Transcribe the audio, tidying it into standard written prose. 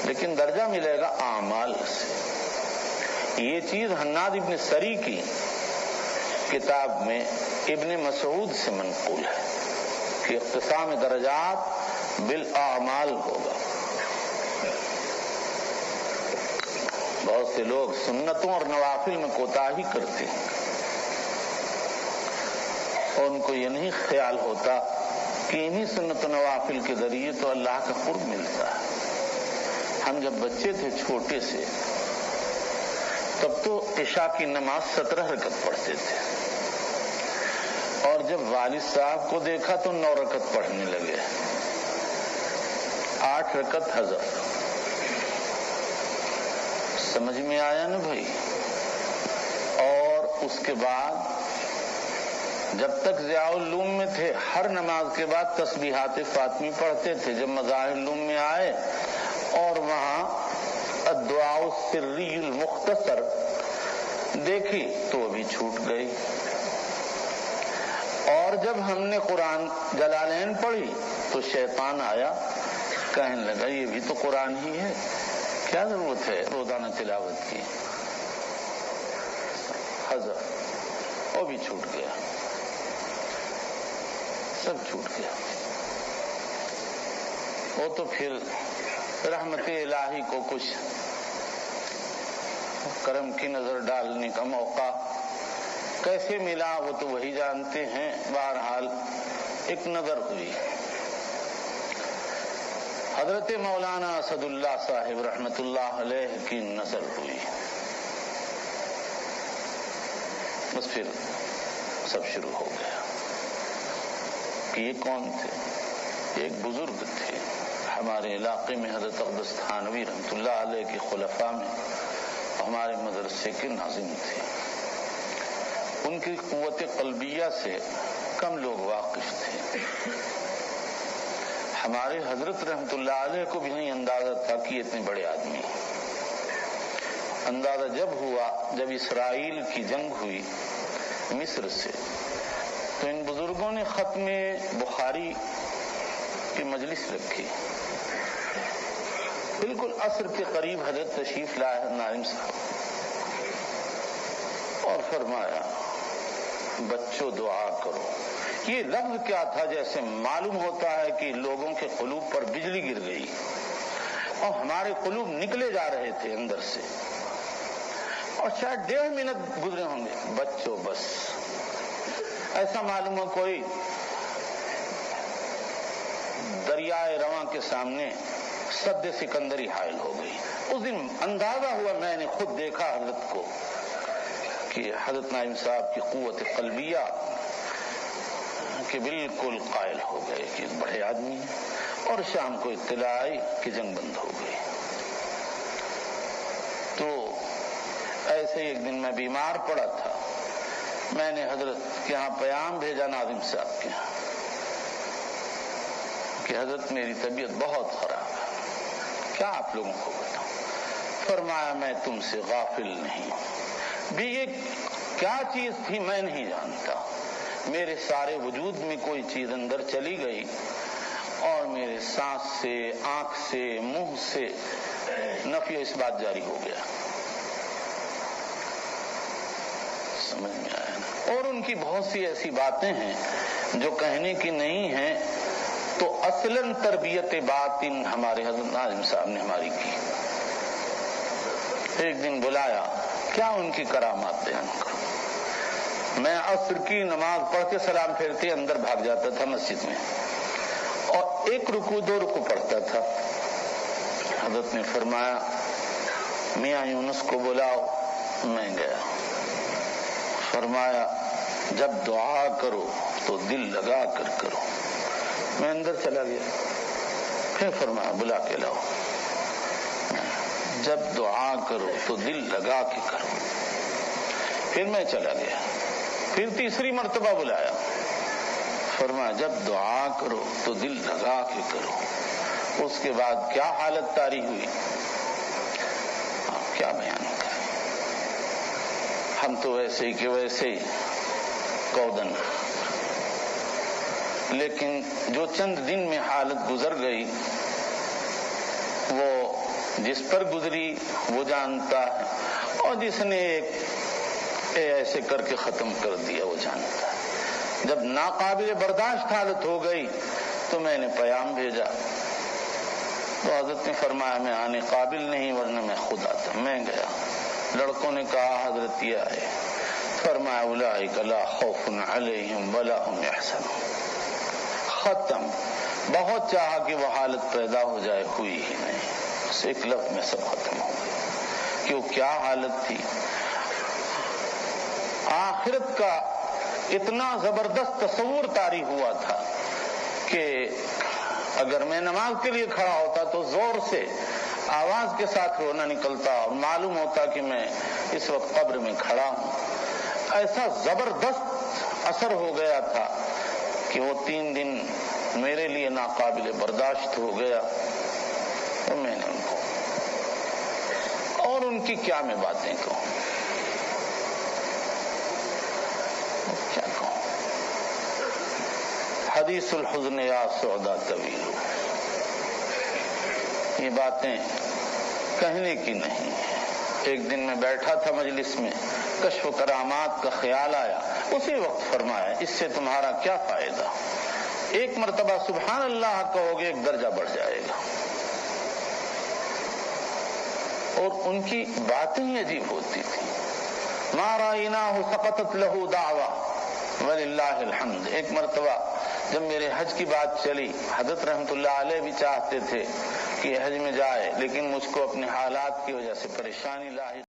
لیکن درجہ ملے گا اعمال سے. یہ چیز حناد ابن سری کی کتاب میں ابن مسعود سے منقول ہے کہ اقتسام درجات بالاعمال ہوگا. بہت سے لوگ سنتوں اور نوافل میں کوتاہی کرتے ہیں اور ان کو یہ نہیں خیال ہوتا کہ انہی سنت و نوافل کے ذریعے تو اللہ کا قرب ملتا ہے. ہم جب بچے تھے چھوٹے سے تب تو عشاء کی نماز 17 رکعت پڑھتے تھے اور جب والد صاحب کو دیکھا تو 9 رکعت پڑھنے لگے. 8 رکعت حذف. سمجھ میں آیا نا بھائی؟ اور اس کے بعد جب تک ضیاء العلوم میں تھے ہر نماز کے بعد تسبیحات فاطمی پڑھتے تھے. جب مظاہر العلوم میں آئے اور وہاں الدعاء السری المختصر دیکھی تو ابھی چھوٹ گئی. اور جب ہم نے قرآن جلالین پڑھی تو شیطان آیا کہنے لگا یہ بھی تو قرآن ہی ہے, کیا ضرورت ہے روزانہ تلاوت کی. حذف وہ بھی چھوٹ گیا, سب چھوٹ گیا. وہ تو پھر رحمت الہی کو کچھ کرم کی نظر ڈالنے کا موقع کیسے ملا وہ تو وہی جانتے ہیں. بہرحال ایک نظر ہوئی. حضرت مولانا اسد اللہ صاحب رحمت اللہ علیہ کی نظر ہوئی. بس پھر سب شروع ہو گیا کہ یہ کون تھے. ایک بزرگ تھے ہمارے علاقے میں, حضرت اقدس تھانوی رحمت اللہ علیہ کے خلفاء میں ہمارے مدرسے کے ناظم تھے. ان کی قوت قلبیہ سے کم لوگ واقف تھے. ہمارے حضرت رحمت اللہ علیہ کو بھی نہیں اندازہ تھا کہ اتنے بڑے آدمی. اندازہ جب ہوا جب اسرائیل کی جنگ ہوئی مصر سے تو ان بزرگوں نے ختم بخاری کی مجلس رکھی. بالکل عصر کے قریب حضرت تشریف لائے نائم صاحب اور فرمایا بچوں دعا کرو. یہ لفظ کیا تھا جیسے معلوم ہوتا ہے کہ لوگوں کے قلوب پر بجلی گر گئی اور ہمارے قلوب نکلے جا رہے تھے اندر سے اور شاید 1.5 منٹ گزرے ہوں گے. بچوں بس ایسا معلوم ہو کوئی دریائے رواں کے سامنے سد سکندری حائل ہو گئی. اس دن اندازہ ہوا, میں نے خود دیکھا حضرت کو کہ حضرت نائم صاحب کی قوت قلبیہ کہ بالکل قائل ہو گئے کہ بڑے آدمی ہیں. اور شام کو اطلاع آئی کہ جنگ بند ہو گئی. تو ایسے ایک دن میں بیمار پڑا تھا. میں نے حضرت کے یہاں پیام بھیجا ناظم صاحب کے یہاں کہ حضرت میری طبیعت بہت خراب ہے, کیا آپ لوگوں کو بتاؤں. فرمایا میں تم سے غافل نہیں ہوں بھی, یہ کیا چیز تھی میں نہیں جانتا. میرے سارے وجود میں کوئی چیز اندر چلی گئی اور میرے سانس سے, آنکھ سے, منہ سے نفی اس بات جاری ہو گیا. سمجھ میں آیا نا. اور ان کی بہت سی ایسی باتیں ہیں جو کہنے کی نہیں ہیں. تو اصلاً تربیت باطن ہمارے حضرت ناظم صاحب نے ہماری کی. ایک دن بلایا, کیا ان کی کرامات بیان کروں. میں عصر کی نماز پڑھ کے سلام پھیرتے اندر بھاگ جاتا تھا مسجد میں اور 1 رکوع 2 رکوع پڑھتا تھا. حضرت نے فرمایا میاں یونس کو بلاؤ. میں گیا. فرمایا جب دعا کرو تو دل لگا کر کرو. میں اندر چلا گیا. پھر فرمایا بلا کے لاؤ. جب دعا کرو تو دل لگا کے کرو. پھر میں چلا گیا. پھر تیسری مرتبہ بلایا. فرمایا جب دعا کرو تو دل لگا کے کرو. اس کے بعد کیا حالت طاری ہوئی, کیا بیان کریں. ہم تو ویسے ہی کہ ویسے ہی کودن, لیکن جو چند دن میں حالت گزر گئی وہ جس پر گزری وہ جانتا ہے، اور جس نے ایسے کر کے ختم کر دیا وہ جانتا ہے۔ جب ناقابل برداشت حالت ہو گئی تو میں نے پیام بھیجا، تو حضرت نے فرمایا میں آنے قابل نہیں ورنہ میں خود آتا۔ میں گیا، لڑکوں نے کہا حضرت یہ آئے، فرمایا اولئک لا خوف علیہم ولا هم یحزنون۔ ختم۔ بہت چاہا کہ وہ حالت پیدا ہو جائے، ہوئی ہی نہیں، بس ایک لفظ میں سب ختم ہو گیا کہ وہ کیا حالت تھی۔ آخرت کا اتنا زبردست تصور طاری ہوا تھا کہ اگر میں نماز کے لیے کھڑا ہوتا تو زور سے آواز کے ساتھ رونا نکلتا اور معلوم ہوتا کہ میں اس وقت قبر میں کھڑا ہوں۔ ایسا زبردست اثر ہو گیا تھا کہ وہ 3 دن میرے لیے ناقابل برداشت ہو گیا، اور میں نے ان کو، اور ان کی کیا میں باتیں کہوں، کیا کہوں۔ حدیث الحزن یا سودا طویل، یہ باتیں کہنے کی نہیں۔ ایک دن میں بیٹھا تھا مجلس میں، کشف و کرامات کا خیال آیا، اسی وقت فرمایا اس سے تمہارا کیا فائدہ، ایک مرتبہ سبحان اللہ کہو گے 1 درجہ بڑھ جائے گا۔ اور ان کی باتیں ہی عجیب ہوتی تھی۔ ما رأیناہ سقطت لہ دعوی وللہ الحمد۔ ایک مرتبہ جب میرے حج کی بات چلی، حضرت رحمت اللہ علیہ بھی چاہتے تھے کہ حج میں جائے، لیکن مجھ کو اپنے حالات کی وجہ سے پریشانی لاحق